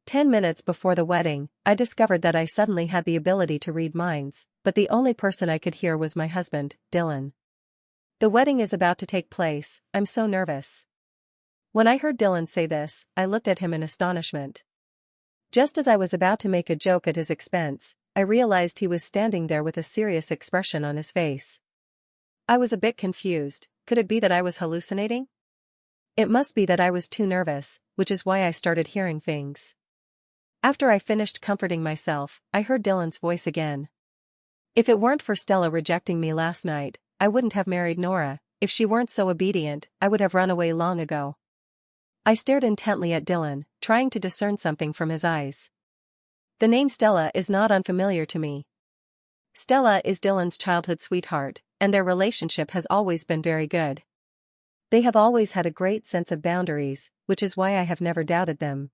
10 minutes before the wedding, I discovered that I suddenly had the ability to read minds, but the only person I could hear was my husband, Dylan. The wedding is about to take place, I'm so nervous. When I heard Dylan say this, I looked at him in astonishment. Just as I was about to make a joke at his expense, I realized he was standing there with a serious expression on his face. I was a bit confused. Could it be that I was hallucinating? It must be that I was too nervous, which is why I started hearing things. After I finished comforting myself, I heard Dylan's voice again. If it weren't for Stella rejecting me last night, I wouldn't have married Nora. If she weren't so obedient, I would have run away long ago. I stared intently at Dylan, trying to discern something from his eyes. The name Stella is not unfamiliar to me. Stella is Dylan's childhood sweetheart, and their relationship has always been very good. They have always had a great sense of boundaries, which is why I have never doubted them.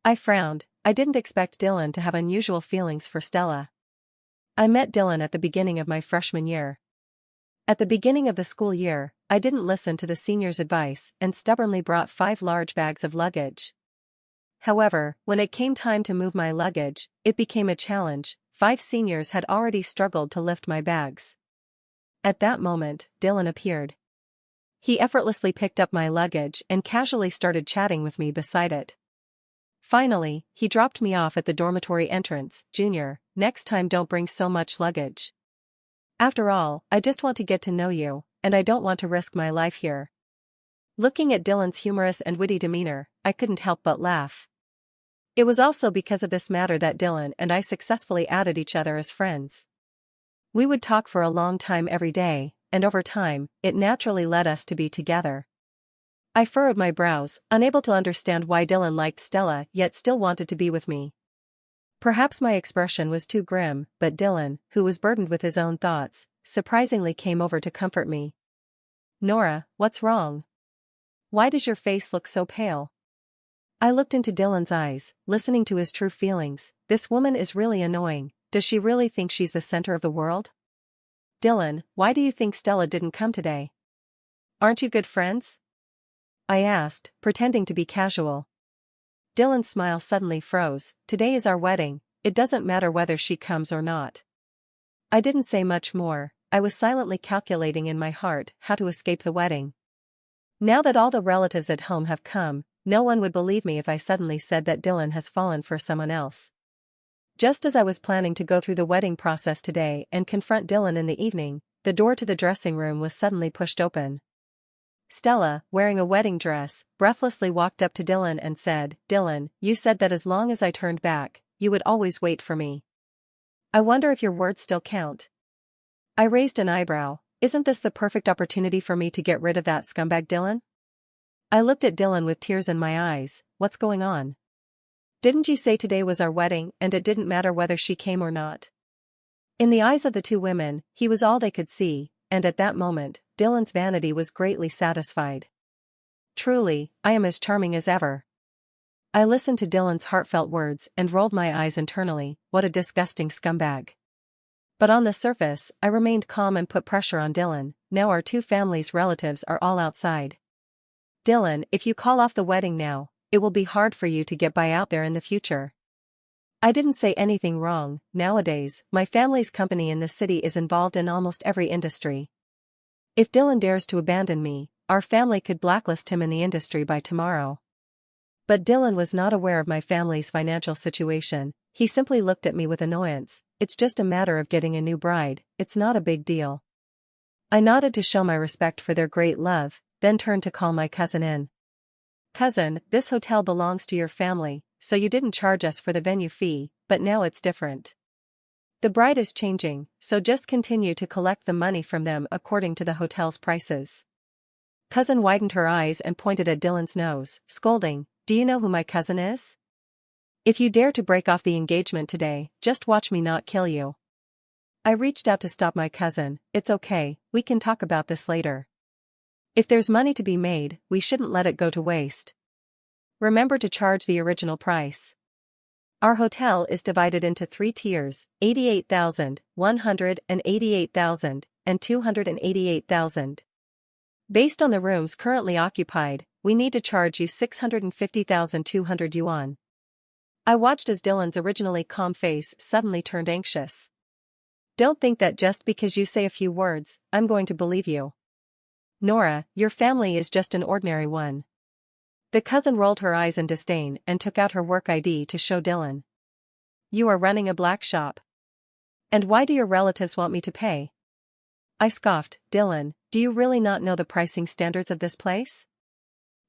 I frowned. I didn't expect Dylan to have unusual feelings for Stella. I met Dylan at the beginning of my freshman year. At the beginning of the school year, I didn't listen to the seniors' advice and stubbornly brought 5 large bags of luggage. However, when it came time to move my luggage, it became a challenge. 5 seniors had already struggled to lift my bags. At that moment, Dylan appeared. He effortlessly picked up my luggage and casually started chatting with me beside it. Finally, he dropped me off at the dormitory entrance. "Junior, next time don't bring so much luggage. After all, I just want to get to know you, and I don't want to risk my life here." Looking at Dylan's humorous and witty demeanor, I couldn't help but laugh. It was also because of this matter that Dylan and I successfully added each other as friends. We would talk for a long time every day, and over time, it naturally led us to be together. I furrowed my brows, unable to understand why Dylan liked Stella yet still wanted to be with me. Perhaps my expression was too grim, but Dylan, who was burdened with his own thoughts, surprisingly came over to comfort me. "Nora, what's wrong? Why does your face look so pale?" I looked into Dylan's eyes, listening to his true feelings. This woman is really annoying. Does she really think she's the center of the world? "Dylan, why do you think Stella didn't come today? Aren't you good friends?" I asked, pretending to be casual. Dylan's smile suddenly froze. "Today is our wedding, it doesn't matter whether she comes or not." I didn't say much more. I was silently calculating in my heart how to escape the wedding. Now that all the relatives at home have come, no one would believe me if I suddenly said that Dylan has fallen for someone else. Just as I was planning to go through the wedding process today and confront Dylan in the evening, the door to the dressing room was suddenly pushed open. Stella, wearing a wedding dress, breathlessly walked up to Dylan and said, "Dylan, you said that as long as I turned back, you would always wait for me. I wonder if your words still count." I raised an eyebrow. Isn't this the perfect opportunity for me to get rid of that scumbag Dylan? I looked at Dylan with tears in my eyes. What's going on? Didn't you say today was our wedding and it didn't matter whether she came or not? In the eyes of the two women, he was all they could see, and at that moment, Dylan's vanity was greatly satisfied. Truly, I am as charming as ever. I listened to Dylan's heartfelt words and rolled my eyes internally. What a disgusting scumbag. But on the surface, I remained calm and put pressure on Dylan. Now our two families' relatives are all outside. "Dylan, if you call off the wedding now, it will be hard for you to get by out there in the future." I didn't say anything wrong. Nowadays, my family's company in the city is involved in almost every industry. If Dylan dares to abandon me, our family could blacklist him in the industry by tomorrow. But Dylan was not aware of my family's financial situation. He simply looked at me with annoyance. "It's just a matter of getting a new bride, it's not a big deal." I nodded to show my respect for their great love, then turned to call my cousin in. "Cousin, this hotel belongs to your family, so you didn't charge us for the venue fee, but now it's different. The bride is changing, so just continue to collect the money from them according to the hotel's prices." Cousin widened her eyes and pointed at Dylan's nose, scolding, "Do you know who my cousin is? If you dare to break off the engagement today, just watch me not kill you." I reached out to stop my cousin. "It's okay, we can talk about this later. If there's money to be made, we shouldn't let it go to waste. Remember to charge the original price. Our hotel is divided into 3 tiers, 88,000, 188,000, and 288,000. Based on the rooms currently occupied, we need to charge you 650,200 yuan. I watched as Dylan's originally calm face suddenly turned anxious. Don't think that just because you say a few words, I'm going to believe you. Nora, your family is just an ordinary one. The cousin rolled her eyes in disdain and took out her work ID to show Dylan. You are running a black shop. And why do your relatives want me to pay? I scoffed. Dylan, do you really not know the pricing standards of this place?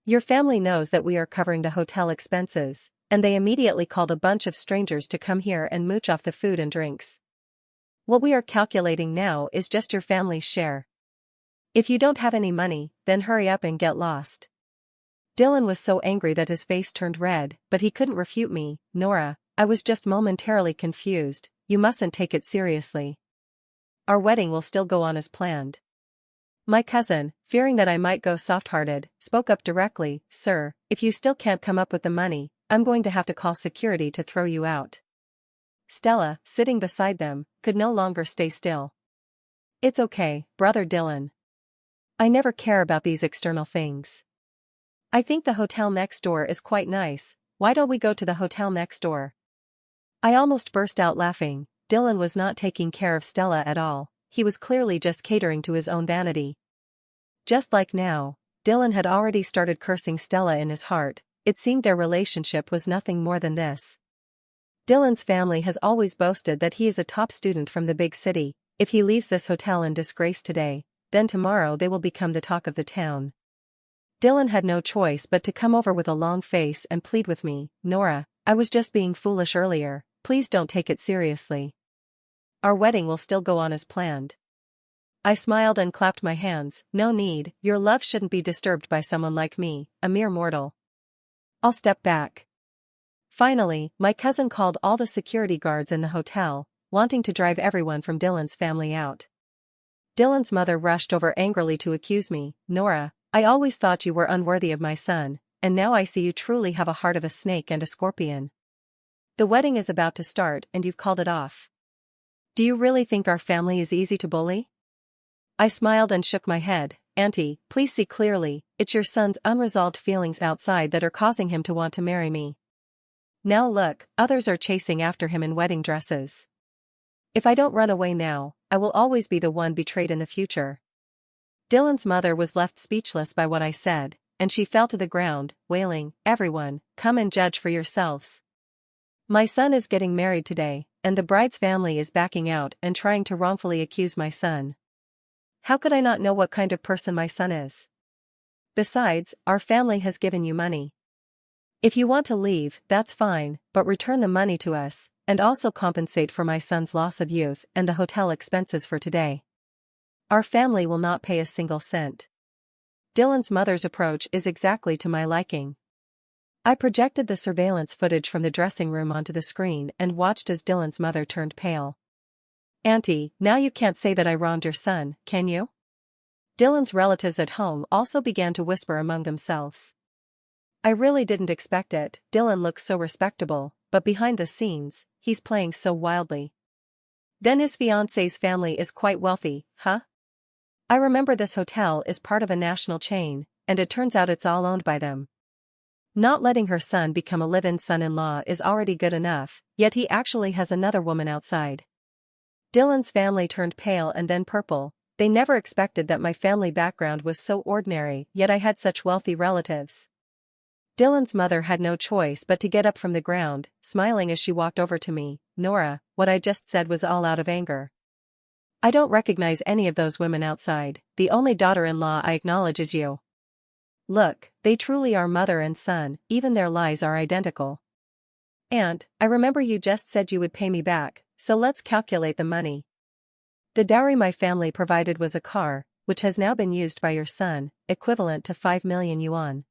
Your family knows that we are covering the hotel expenses, and they immediately called a bunch of strangers to come here and mooch off the food and drinks. What we are calculating now is just your family's share. If you don't have any money, then hurry up and get lost. Dylan was so angry that his face turned red, but he couldn't refute me. Nora, I was just momentarily confused. You mustn't take it seriously. Our wedding will still go on as planned. My cousin, fearing that I might go soft-hearted, spoke up directly. Sir, if you still can't come up with the money, I'm going to have to call security to throw you out. Stella, sitting beside them, could no longer stay still. It's okay, brother Dylan. I never care about these external things. I think the hotel next door is quite nice. Why don't we go to the hotel next door? I almost burst out laughing. Dylan was not taking care of Stella at all. He was clearly just catering to his own vanity. Just like now, Dylan had already started cursing Stella in his heart. It seemed their relationship was nothing more than this. Dylan's family has always boasted that he is a top student from the big city. If he leaves this hotel in disgrace today, then tomorrow they will become the talk of the town. Dylan had no choice but to come over with a long face and plead with me. Nora, I was just being foolish earlier. Please don't take it seriously. Our wedding will still go on as planned. I smiled and clapped my hands. No need, your love shouldn't be disturbed by someone like me, a mere mortal. I'll step back. Finally, my cousin called all the security guards in the hotel, wanting to drive everyone from Dylan's family out. Dylan's mother rushed over angrily to accuse me. Nora, I always thought you were unworthy of my son, and now I see you truly have a heart of a snake and a scorpion. The wedding is about to start and you've called it off. Do you really think our family is easy to bully? I smiled and shook my head. Auntie, please see clearly, it's your son's unresolved feelings outside that are causing him to want to marry me. Now look, others are chasing after him in wedding dresses. If I don't run away now, I will always be the one betrayed in the future. Dylan's mother was left speechless by what I said, and she fell to the ground, wailing, Everyone, come and judge for yourselves. My son is getting married today, and the bride's family is backing out and trying to wrongfully accuse my son. How could I not know what kind of person my son is? Besides, our family has given you money. If you want to leave, that's fine, but return the money to us, and also compensate for my son's loss of youth and the hotel expenses for today. Our family will not pay a single cent. Dylan's mother's approach is exactly to my liking. I projected the surveillance footage from the dressing room onto the screen and watched as Dylan's mother turned pale. Auntie, now you can't say that I wronged your son, can you? Dylan's relatives at home also began to whisper among themselves. I really didn't expect it. Dylan looks so respectable, but behind the scenes, he's playing so wildly. Then his fiancé's family is quite wealthy, huh? I remember this hotel is part of a national chain, and it turns out it's all owned by them. Not letting her son become a live-in son-in-law is already good enough, yet he actually has another woman outside. Dylan's family turned pale and then purple. They never expected that my family background was so ordinary, yet I had such wealthy relatives. Dylan's mother had no choice but to get up from the ground, smiling as she walked over to me. Nora, what I just said was all out of anger. I don't recognize any of those women outside. The only daughter-in-law I acknowledge is you. Look, they truly are mother and son, even their lies are identical. Aunt, I remember you just said you would pay me back, so let's calculate the money. The dowry my family provided was a car, which has now been used by your son, equivalent to 5 million yuan.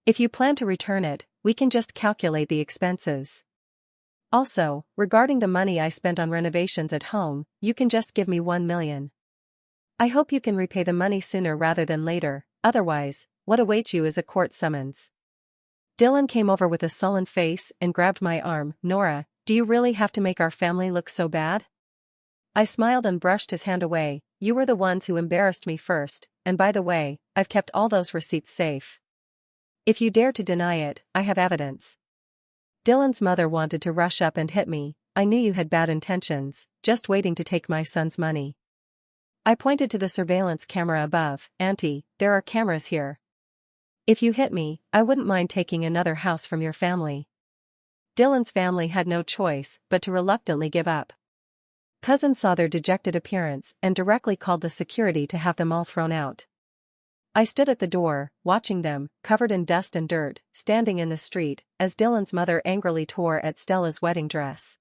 If you plan to return it, we can just calculate the expenses. Also, regarding the money I spent on renovations at home, you can just give me 1 million. I hope you can repay the money sooner rather than later, otherwise, what awaits you is a court summons. Dylan came over with a sullen face and grabbed my arm. Nora, do you really have to make our family look so bad? I smiled and brushed his hand away. You were the ones who embarrassed me first, and by the way, I've kept all those receipts safe. If you dare to deny it, I have evidence. Dylan's mother wanted to rush up and hit me. I knew you had bad intentions, just waiting to take my son's money. I pointed to the surveillance camera above. Auntie, there are cameras here. If you hit me, I wouldn't mind taking another house from your family. Dylan's family had no choice but to reluctantly give up. Cousin saw their dejected appearance and directly called the security to have them all thrown out. I stood at the door, watching them, covered in dust and dirt, standing in the street, as Dylan's mother angrily tore at Stella's wedding dress.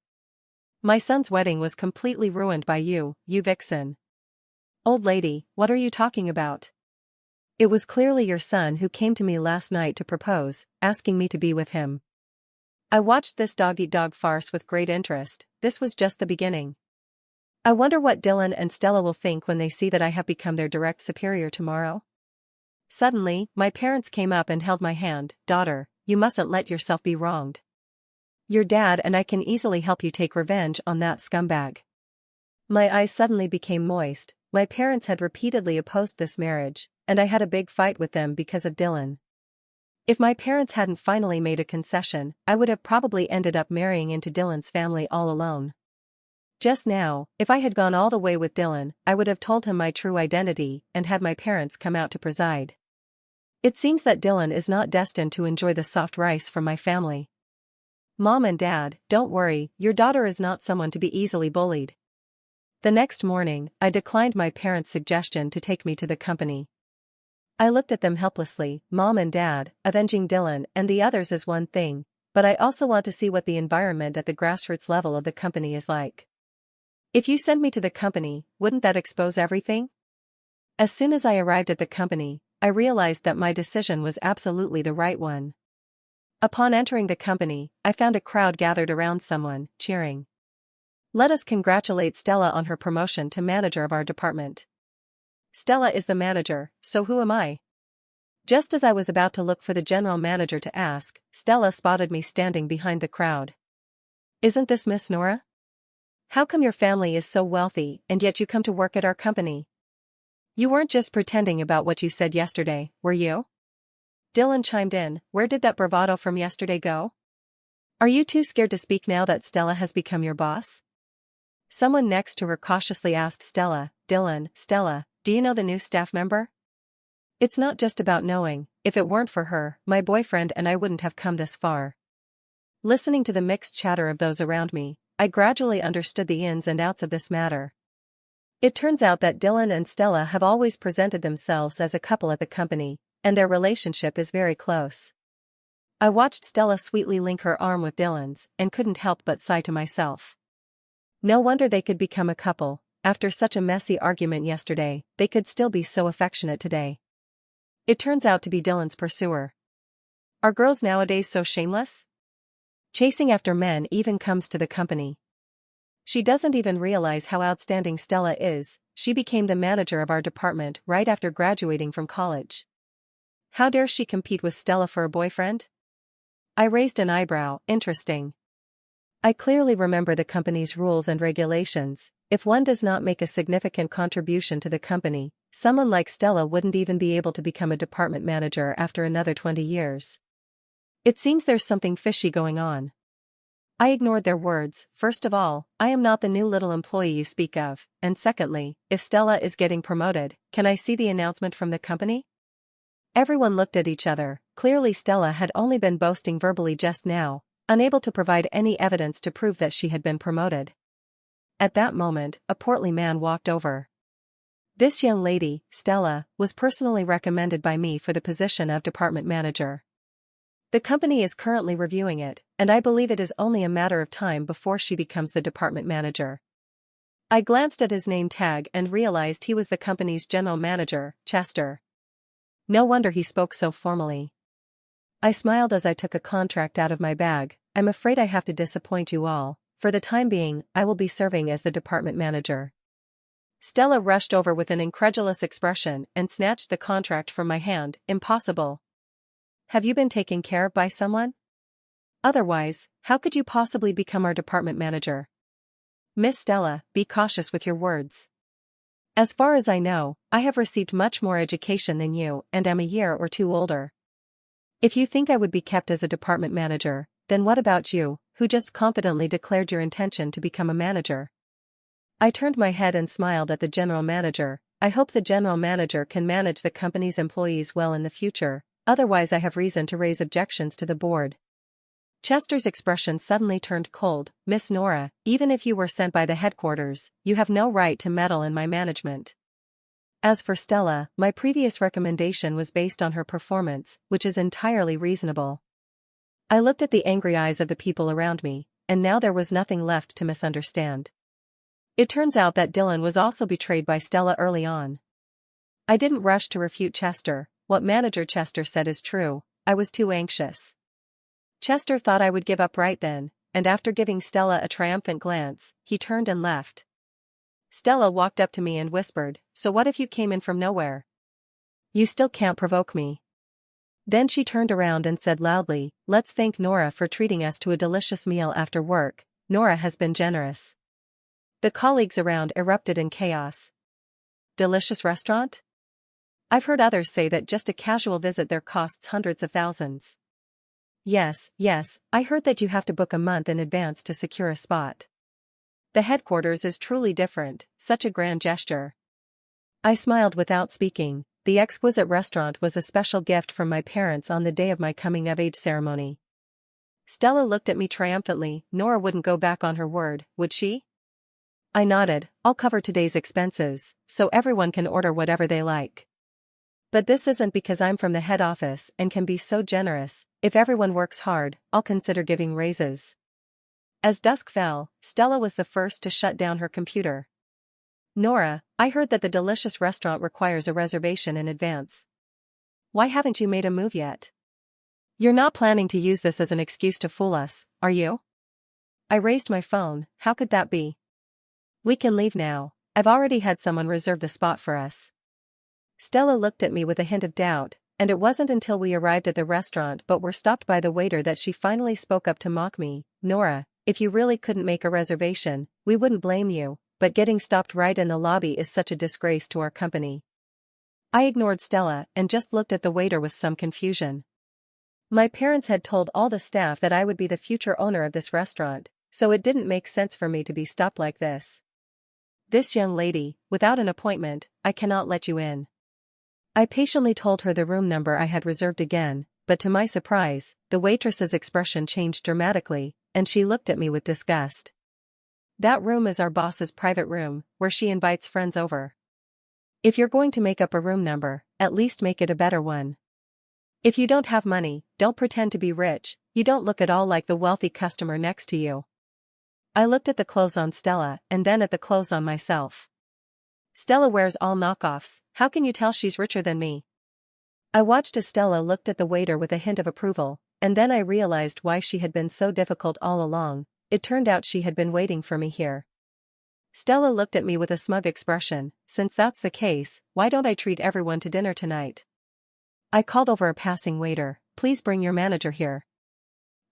My son's wedding was completely ruined by you, you vixen. Old lady, what are you talking about? It was clearly your son who came to me last night to propose, asking me to be with him. I watched this dog-eat-dog farce with great interest. This was just the beginning. I wonder what Dylan and Stella will think when they see that I have become their direct superior tomorrow. Suddenly, my parents came up and held my hand. Daughter, you mustn't let yourself be wronged. Your dad and I can easily help you take revenge on that scumbag. My eyes suddenly became moist. My parents had repeatedly opposed this marriage, and I had a big fight with them because of Dylan. If my parents hadn't finally made a concession, I would have probably ended up marrying into Dylan's family all alone. Just now, if I had gone all the way with Dylan, I would have told him my true identity and had my parents come out to preside. It seems that Dylan is not destined to enjoy the soft rice from my family. Mom and Dad, don't worry, your daughter is not someone to be easily bullied. The next morning, I declined my parents' suggestion to take me to the company. I looked at them helplessly. Mom and Dad, avenging Dylan and the others is one thing, but I also want to see what the environment at the grassroots level of the company is like. If you send me to the company, wouldn't that expose everything? As soon as I arrived at the company, I realized that my decision was absolutely the right one. Upon entering the company, I found a crowd gathered around someone, cheering. Let us congratulate Stella on her promotion to manager of our department. Stella is the manager, so who am I? Just as I was about to look for the general manager to ask, Stella spotted me standing behind the crowd. Isn't this Miss Nora? How come your family is so wealthy and yet you come to work at our company? You weren't just pretending about what you said yesterday, were you? Dylan chimed in. Where did that bravado from yesterday go? Are you too scared to speak now that Stella has become your boss? Someone next to her cautiously asked Stella. Dylan, Stella, do you know the new staff member? It's not just about knowing. If it weren't for her, my boyfriend and I wouldn't have come this far. Listening to the mixed chatter of those around me, I gradually understood the ins and outs of this matter. It turns out that Dylan and Stella have always presented themselves as a couple at the company, and their relationship is very close. I watched Stella sweetly link her arm with Dylan's, and couldn't help but sigh to myself. No wonder they could become a couple. After such a messy argument yesterday, they could still be so affectionate today. It turns out to be Dylan's pursuer. Are girls nowadays so shameless? Chasing after men even comes to the company. She doesn't even realize how outstanding Stella is. She became the manager of our department right after graduating from college. How dare she compete with Stella for a boyfriend? I raised an eyebrow. Interesting. I clearly remember the company's rules and regulations. If one does not make a significant contribution to the company, someone like Stella wouldn't even be able to become a department manager after another 20 years. It seems there's something fishy going on. I ignored their words. First of all, I am not the new little employee you speak of, and secondly, if Stella is getting promoted, can I see the announcement from the company? Everyone looked at each other. Clearly Stella had only been boasting verbally just now, unable to provide any evidence to prove that she had been promoted. At that moment, a portly man walked over. This young lady, Stella, was personally recommended by me for the position of department manager. The company is currently reviewing it, and I believe it is only a matter of time before she becomes the department manager. I glanced at his name tag and realized he was the company's general manager, Chester. No wonder he spoke so formally. I smiled as I took a contract out of my bag. I'm afraid I have to disappoint you all. For the time being, I will be serving as the department manager. Stella rushed over with an incredulous expression and snatched the contract from my hand. Impossible. Have you been taken care of by someone? Otherwise, how could you possibly become our department manager? Miss Stella, be cautious with your words. As far as I know, I have received much more education than you and am a year or two older. If you think I would be kept as a department manager, then what about you, who just confidently declared your intention to become a manager? I turned my head and smiled at the general manager. I hope the general manager can manage the company's employees well in the future, otherwise I have reason to raise objections to the board. Chester's expression suddenly turned cold. Miss Nora, even if you were sent by the headquarters, you have no right to meddle in my management. As for Stella, my previous recommendation was based on her performance, which is entirely reasonable. I looked at the angry eyes of the people around me, and now there was nothing left to misunderstand. It turns out that Dylan was also betrayed by Stella early on. I didn't rush to refute Chester. What Manager Chester said is true. I was too anxious. Chester thought I would give up right then, and after giving Stella a triumphant glance, he turned and left. Stella walked up to me and whispered, "So what if you came in from nowhere? You still can't provoke me." Then she turned around and said loudly, "Let's thank Nora for treating us to a delicious meal after work. Nora has been generous." The colleagues around erupted in chaos. Delicious restaurant? I've heard others say that just a casual visit there costs hundreds of thousands. Yes, I heard that you have to book a month in advance to secure a spot. The headquarters is truly different, such a grand gesture. I smiled without speaking. The exquisite restaurant was a special gift from my parents on the day of my coming-of-age ceremony. Stella looked at me triumphantly. Nora wouldn't go back on her word, would she? I nodded. I'll cover today's expenses, so everyone can order whatever they like. But this isn't because I'm from the head office and can be so generous. If everyone works hard, I'll consider giving raises. As dusk fell, Stella was the first to shut down her computer. Nora, I heard that the delicious restaurant requires a reservation in advance. Why haven't you made a move yet? You're not planning to use this as an excuse to fool us, are you? I raised my phone. How could that be? We can leave now. I've already had someone reserve the spot for us. Stella looked at me with a hint of doubt, and it wasn't until we arrived at the restaurant but were stopped by the waiter that she finally spoke up to mock me. Nora, if you really couldn't make a reservation, we wouldn't blame you, but getting stopped right in the lobby is such a disgrace to our company. I ignored Stella and just looked at the waiter with some confusion. My parents had told all the staff that I would be the future owner of this restaurant, so it didn't make sense for me to be stopped like this. This young lady, without an appointment, I cannot let you in. I patiently told her the room number I had reserved again, but to my surprise, the waitress's expression changed dramatically, and she looked at me with disgust. That room is our boss's private room, where she invites friends over. If you're going to make up a room number, at least make it a better one. If you don't have money, don't pretend to be rich. You don't look at all like the wealthy customer next to you. I looked at the clothes on Stella and then at the clothes on myself. Stella wears all knockoffs. How can you tell she's richer than me? I watched as Stella looked at the waiter with a hint of approval, and then I realized why she had been so difficult all along. It turned out she had been waiting for me here. Stella looked at me with a smug expression. Since that's the case, why don't I treat everyone to dinner tonight? I called over a passing waiter. Please bring your manager here.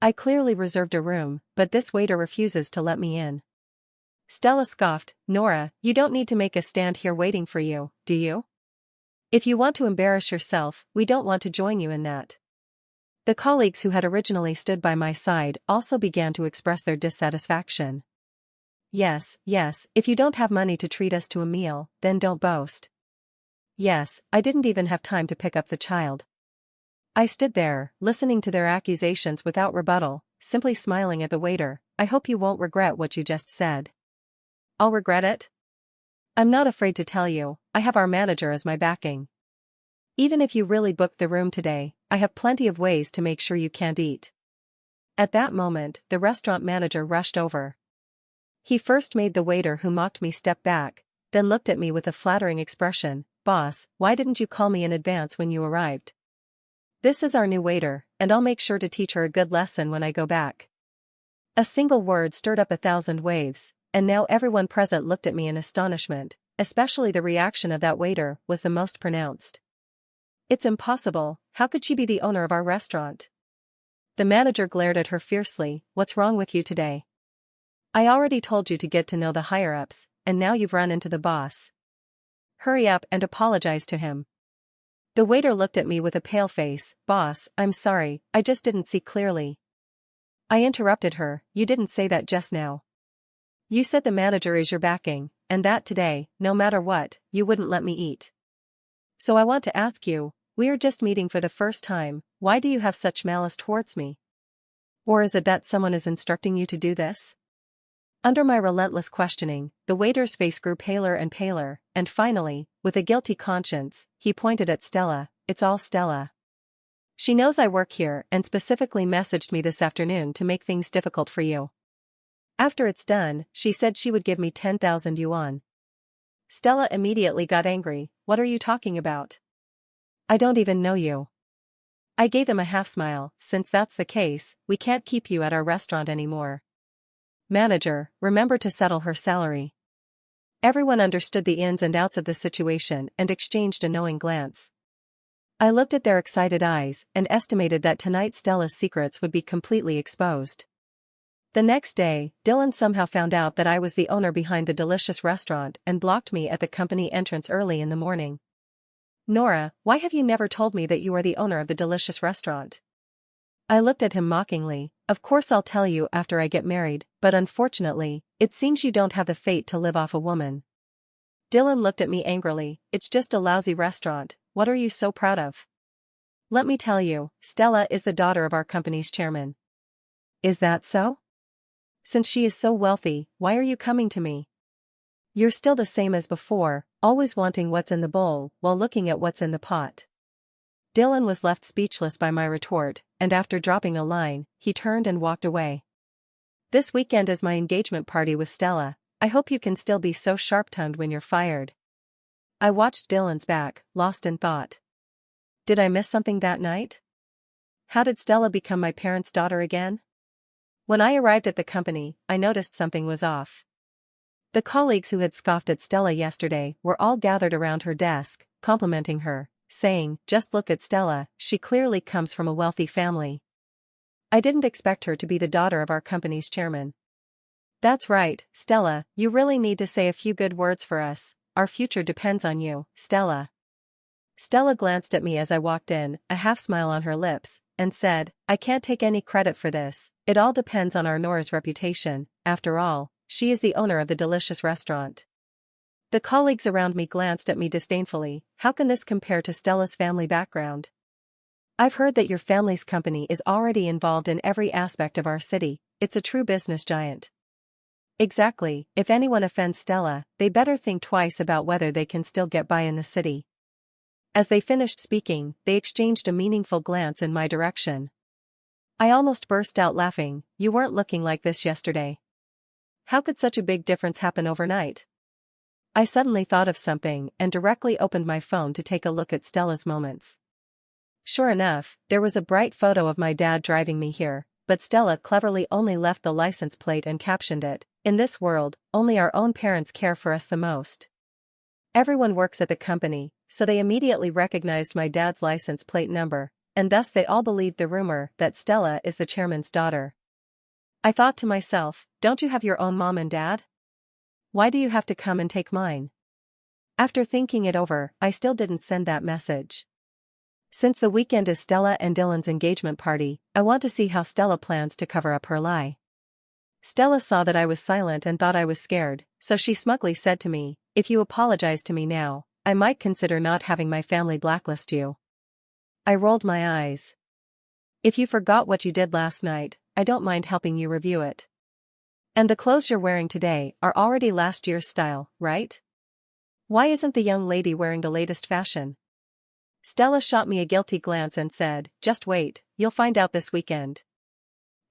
I clearly reserved a room, but this waiter refuses to let me in. Stella scoffed. Nora, you don't need to make us stand here waiting for you, do you? If you want to embarrass yourself, we don't want to join you in that. The colleagues who had originally stood by my side also began to express their dissatisfaction. Yes, if you don't have money to treat us to a meal, then don't boast. Yes, I didn't even have time to pick up the child. I stood there, listening to their accusations without rebuttal, simply smiling at the waiter. I hope you won't regret what you just said. I'll regret it? I'm not afraid to tell you, I have our manager as my backing. Even if you really booked the room today, I have plenty of ways to make sure you can't eat. At that moment, the restaurant manager rushed over. He first made the waiter who mocked me step back, then looked at me with a flattering expression. Boss, why didn't you call me in advance when you arrived? This is our new waiter, and I'll make sure to teach her a good lesson when I go back. A single word stirred up 1,000 waves, and now everyone present looked at me in astonishment, especially the reaction of that waiter was the most pronounced. It's impossible, how could she be the owner of our restaurant? The manager glared at her fiercely. What's wrong with you today? I already told you to get to know the higher-ups, and now you've run into the boss. Hurry up and apologize to him. The waiter looked at me with a pale face. Boss, I'm sorry, I just didn't see clearly. I interrupted her, you didn't say that just now. You said the manager is your backing, and that today, no matter what, you wouldn't let me eat. So I want to ask you, we are just meeting for the first time, why do you have such malice towards me? Or is it that someone is instructing you to do this? Under my relentless questioning, the waiter's face grew paler and paler, and finally, with a guilty conscience, he pointed at Stella. It's all Stella. She knows I work here and specifically messaged me this afternoon to make things difficult for you. After it's done, she said she would give me 10,000 yuan. Stella immediately got angry. What are you talking about? I don't even know you. I gave him a half smile. Since that's the case, we can't keep you at our restaurant anymore. Manager, remember to settle her salary. Everyone understood the ins and outs of the situation and exchanged a knowing glance. I looked at their excited eyes and estimated that tonight Stella's secrets would be completely exposed. The next day, Dylan somehow found out that I was the owner behind the delicious restaurant and blocked me at the company entrance early in the morning. Nora, why have you never told me that you are the owner of the delicious restaurant? I looked at him mockingly. Of course I'll tell you after I get married, but unfortunately, it seems you don't have the fate to live off a woman. Dylan looked at me angrily. It's just a lousy restaurant, what are you so proud of? Let me tell you, Stella is the daughter of our company's chairman. Is that so? Since she is so wealthy, why are you coming to me? You're still the same as before, always wanting what's in the bowl while looking at what's in the pot. Dylan was left speechless by my retort, and after dropping a line, he turned and walked away. This weekend is my engagement party with Stella. I hope you can still be so sharp-tongued when you're fired. I watched Dylan's back, lost in thought. Did I miss something that night? How did Stella become my parents' daughter again? When I arrived at the company, I noticed something was off. The colleagues who had scoffed at Stella yesterday were all gathered around her desk, complimenting her, saying, just look at Stella, she clearly comes from a wealthy family. I didn't expect her to be the daughter of our company's chairman. That's right, Stella, you really need to say a few good words for us, our future depends on you, Stella. Stella glanced at me as I walked in, a half smile on her lips, and said, I can't take any credit for this, it all depends on our Nora's reputation, after all, she is the owner of the delicious restaurant. The colleagues around me glanced at me disdainfully. How can this compare to Stella's family background? I've heard that your family's company is already involved in every aspect of our city, it's a true business giant. Exactly, if anyone offends Stella, they better think twice about whether they can still get by in the city. As they finished speaking, they exchanged a meaningful glance in my direction. I almost burst out laughing. You weren't looking like this yesterday. How could such a big difference happen overnight? I suddenly thought of something and directly opened my phone to take a look at Stella's moments. Sure enough, there was a bright photo of my dad driving me here, but Stella cleverly only left the license plate and captioned it, in this world, only our own parents care for us the most. Everyone works at the company, so they immediately recognized my dad's license plate number, and thus they all believed the rumor that Stella is the chairman's daughter. I thought to myself, don't you have your own mom and dad? Why do you have to come and take mine? After thinking it over, I still didn't send that message. Since the weekend is Stella and Dylan's engagement party, I want to see how Stella plans to cover up her lie. Stella saw that I was silent and thought I was scared, so she smugly said to me, if you apologize to me now, I might consider not having my family blacklist you. I rolled my eyes. If you forgot what you did last night, I don't mind helping you review it. And the clothes you're wearing today are already last year's style, right? Why isn't the young lady wearing the latest fashion? Stella shot me a guilty glance and said, just wait, you'll find out this weekend.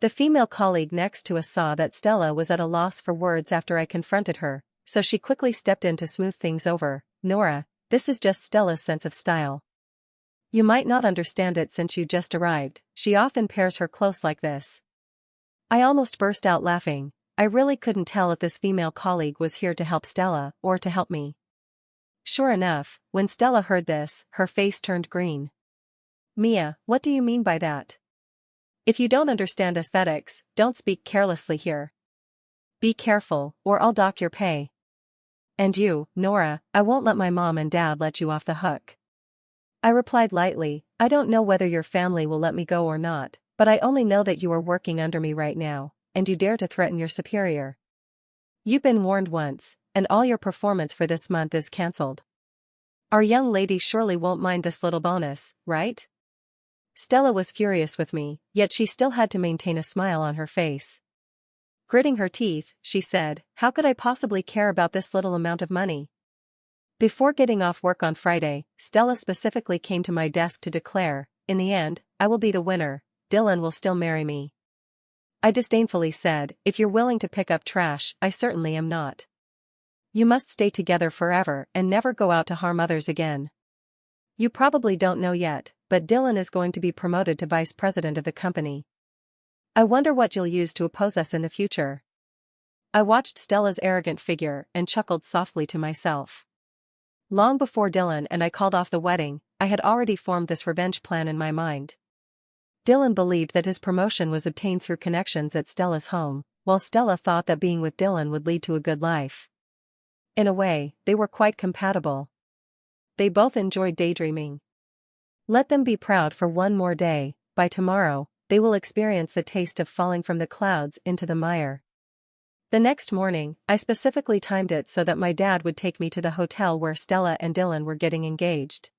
The female colleague next to us saw that Stella was at a loss for words after I confronted her, so she quickly stepped in to smooth things over. Nora, this is just Stella's sense of style. You might not understand it since you just arrived, she often pairs her clothes like this. I almost burst out laughing. I really couldn't tell if this female colleague was here to help Stella or to help me. Sure enough, when Stella heard this, her face turned green. Mia, what do you mean by that? If you don't understand aesthetics, don't speak carelessly here. Be careful, or I'll dock your pay. And you, Nora, I won't let my mom and dad let you off the hook. I replied lightly, I don't know whether your family will let me go or not, But I only know that you are working under me right now, and you dare to threaten your superior. You've been warned once, and all your performance for this month is cancelled. Our young lady surely won't mind this little bonus, right? Stella was furious with me, yet she still had to maintain a smile on her face. Gritting her teeth, she said, "How could I possibly care about this little amount of money?" Before getting off work on Friday, Stella specifically came to my desk to declare, "In the end, I will be the winner. Dylan will still marry me." I disdainfully said, "If you're willing to pick up trash, I certainly am not. You must stay together forever and never go out to harm others again. You probably don't know yet, but Dylan is going to be promoted to vice president of the company. I wonder what you'll use to oppose us in the future." I watched Stella's arrogant figure and chuckled softly to myself. Long before Dylan and I called off the wedding, I had already formed this revenge plan in my mind. Dylan believed that his promotion was obtained through connections at Stella's home, while Stella thought that being with Dylan would lead to a good life. In a way, they were quite compatible. They both enjoyed daydreaming. Let them be proud for one more day. By tomorrow, they will experience the taste of falling from the clouds into the mire. The next morning, I specifically timed it so that my dad would take me to the hotel where Stella and Dylan were getting engaged.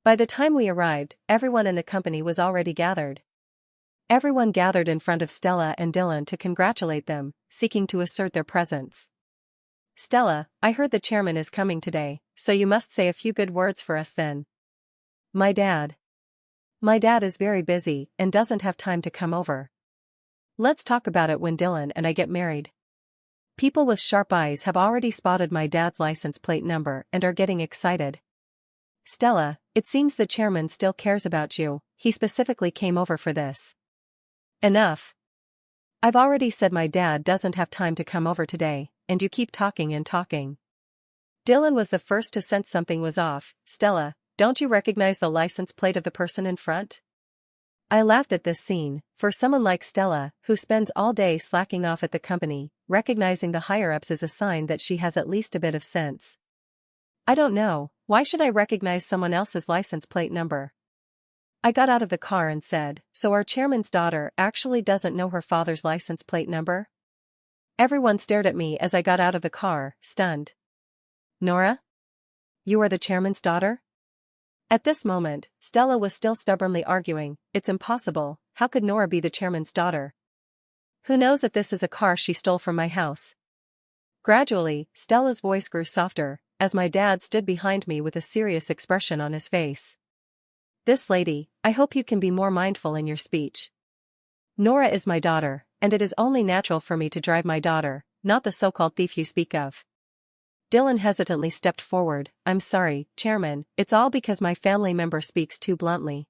By the time we arrived, everyone in the company was already gathered. Everyone gathered in front of Stella and Dylan to congratulate them, seeking to assert their presence. "Stella, I heard the chairman is coming today, so you must say a few good words for us then." My dad is very busy and doesn't have time to come over. Let's talk about it when Dylan and I get married." People with sharp eyes have already spotted my dad's license plate number and are getting excited. "Stella, it seems the chairman still cares about you. He specifically came over for this." "Enough. I've already said my dad doesn't have time to come over today, and you keep talking and talking." Dylan was the first to sense something was off. "Stella, don't you recognize the license plate of the person in front?" I laughed at this scene. For someone like Stella, who spends all day slacking off at the company, recognizing the higher-ups is a sign that she has at least a bit of sense. "I don't know, why should I recognize someone else's license plate number?" I got out of the car and said, "So our chairman's daughter actually doesn't know her father's license plate number?" Everyone stared at me as I got out of the car, stunned. "Nora? You are the chairman's daughter?" At this moment, Stella was still stubbornly arguing, "It's impossible, how could Nora be the chairman's daughter? Who knows if this is a car she stole from my house?" Gradually, Stella's voice grew softer, as my dad stood behind me with a serious expression on his face. "This lady, I hope you can be more mindful in your speech. Nora is my daughter, and it is only natural for me to drive my daughter, not the so-called thief you speak of." Dylan hesitantly stepped forward. "I'm sorry, Chairman, it's all because my family member speaks too bluntly.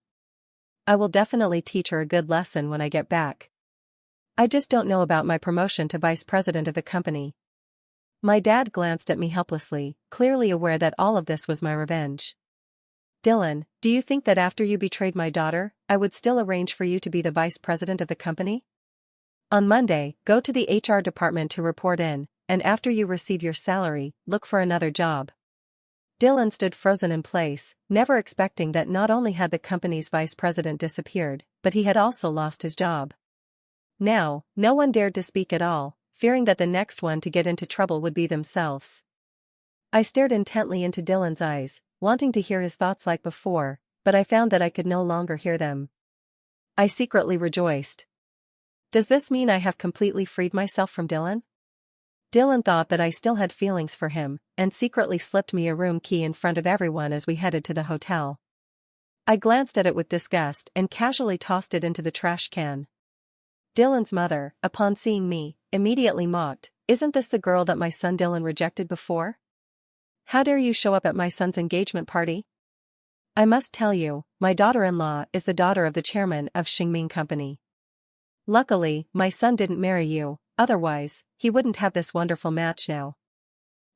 I will definitely teach her a good lesson when I get back. I just don't know about my promotion to vice president of the company." My dad glanced at me helplessly, clearly aware that all of this was my revenge. "Dylan, do you think that after you betrayed my daughter, I would still arrange for you to be the vice president of the company? On Monday, go to the HR department to report in, and after you receive your salary, look for another job." Dylan stood frozen in place, never expecting that not only had the company's vice president disappeared, but he had also lost his job. Now, no one dared to speak at all, fearing that the next one to get into trouble would be themselves. I stared intently into Dylan's eyes, wanting to hear his thoughts like before, but I found that I could no longer hear them. I secretly rejoiced. Does this mean I have completely freed myself from Dylan? Dylan thought that I still had feelings for him, and secretly slipped me a room key in front of everyone as we headed to the hotel. I glanced at it with disgust and casually tossed it into the trash can. Dylan's mother, upon seeing me, immediately mocked, "Isn't this the girl that my son Dylan rejected before? How dare you show up at my son's engagement party?" I must tell you, my daughter-in-law is the daughter of the chairman of Xingming Company. Luckily, my son didn't marry you. Otherwise, he wouldn't have this wonderful match now.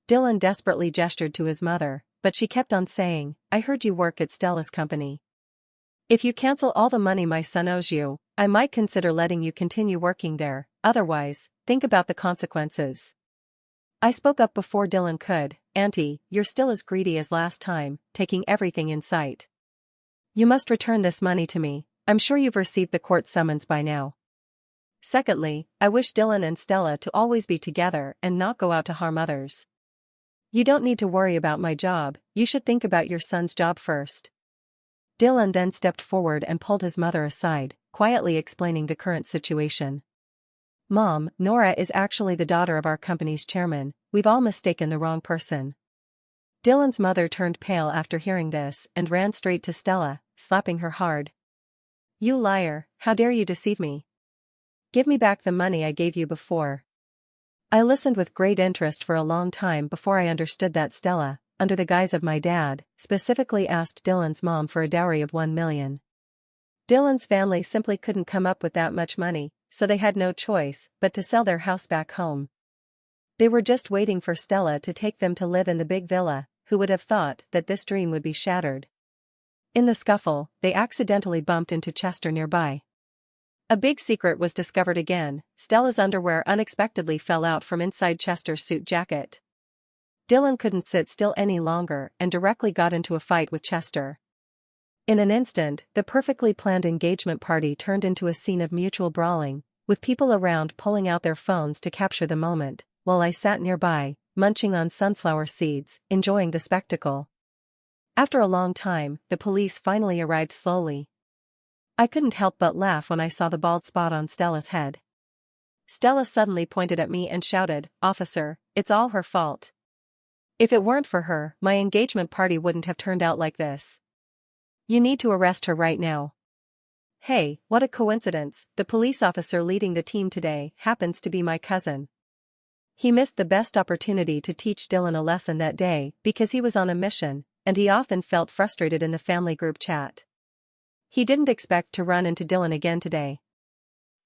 Dylan desperately gestured to his mother, but she kept on saying, "I heard you work at Stella's company. If you cancel all the money my son owes you, I might consider letting you continue working there, otherwise, think about the consequences." I spoke up before Dylan could. "Auntie, you're still as greedy as last time, taking everything in sight. You must return this money to me. I'm sure you've received the court summons by now. Secondly, I wish Dylan and Stella to always be together and not go out to harm others. You don't need to worry about my job, you should think about your son's job first. Dylan then stepped forward and pulled his mother aside, quietly explaining the current situation. Mom, Nora is actually the daughter of our company's chairman, we've all mistaken the wrong person. Dylan's mother turned pale after hearing this and ran straight to Stella, slapping her hard. You liar, how dare you deceive me? Give me back the money I gave you before. I listened with great interest for a long time before I understood that Stella, under the guise of my dad, specifically asked Dylan's mom for a dowry of $1 million. Dylan's family simply couldn't come up with that much money, so they had no choice but to sell their house back home. They were just waiting for Stella to take them to live in the big villa. Who would have thought that this dream would be shattered? In the scuffle, they accidentally bumped into Chester nearby. A big secret was discovered again. Stella's underwear unexpectedly fell out from inside Chester's suit jacket. Dylan couldn't sit still any longer and directly got into a fight with Chester. In an instant, the perfectly planned engagement party turned into a scene of mutual brawling, with people around pulling out their phones to capture the moment, while I sat nearby, munching on sunflower seeds, enjoying the spectacle. After a long time, the police finally arrived slowly. I couldn't help but laugh when I saw the bald spot on Stella's head. Stella suddenly pointed at me and shouted, "Officer, it's all her fault. If it weren't for her, my engagement party wouldn't have turned out like this. You need to arrest her right now." Hey, what a coincidence, the police officer leading the team today happens to be my cousin. He missed the best opportunity to teach Dylan a lesson that day because he was on a mission, and he often felt frustrated in the family group chat. He didn't expect to run into Dylan again today.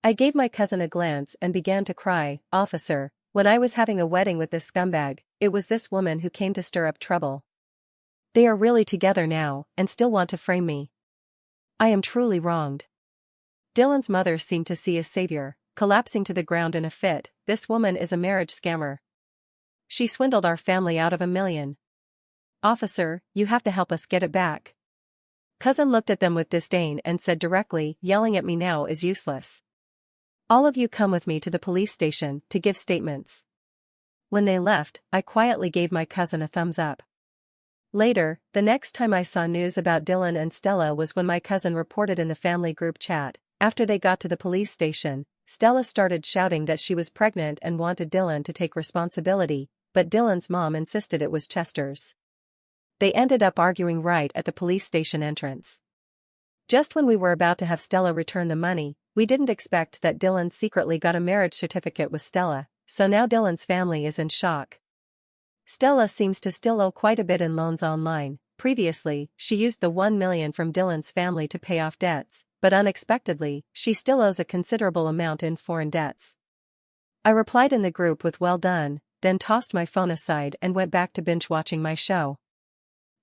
I gave my cousin a glance and began to cry. "Officer, when I was having a wedding with this scumbag, it was this woman who came to stir up trouble. They are really together now and still want to frame me. I am truly wronged." Dylan's mother seemed to see a savior, collapsing to the ground in a fit. "This woman is a marriage scammer. She swindled our family out of $1 million. Officer, you have to help us get it back." Cousin looked at them with disdain and said directly, "Yelling at me now is useless. All of you come with me to the police station to give statements." When they left, I quietly gave my cousin a thumbs up. Later, the next time I saw news about Dylan and Stella was when my cousin reported in the family group chat. After they got to the police station, Stella started shouting that she was pregnant and wanted Dylan to take responsibility, but Dylan's mom insisted it was Chester's. They ended up arguing right at the police station entrance. Just when we were about to have Stella return the money, we didn't expect that Dylan secretly got a marriage certificate with Stella, so now Dylan's family is in shock. Stella seems to still owe quite a bit in loans online. Previously, she used the $1 million from Dylan's family to pay off debts, but unexpectedly, she still owes a considerable amount in foreign debts. I replied in the group with "well done," then tossed my phone aside and went back to binge watching my show.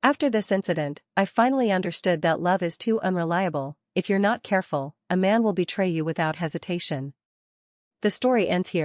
After this incident, I finally understood that love is too unreliable. If you're not careful, a man will betray you without hesitation. The story ends here.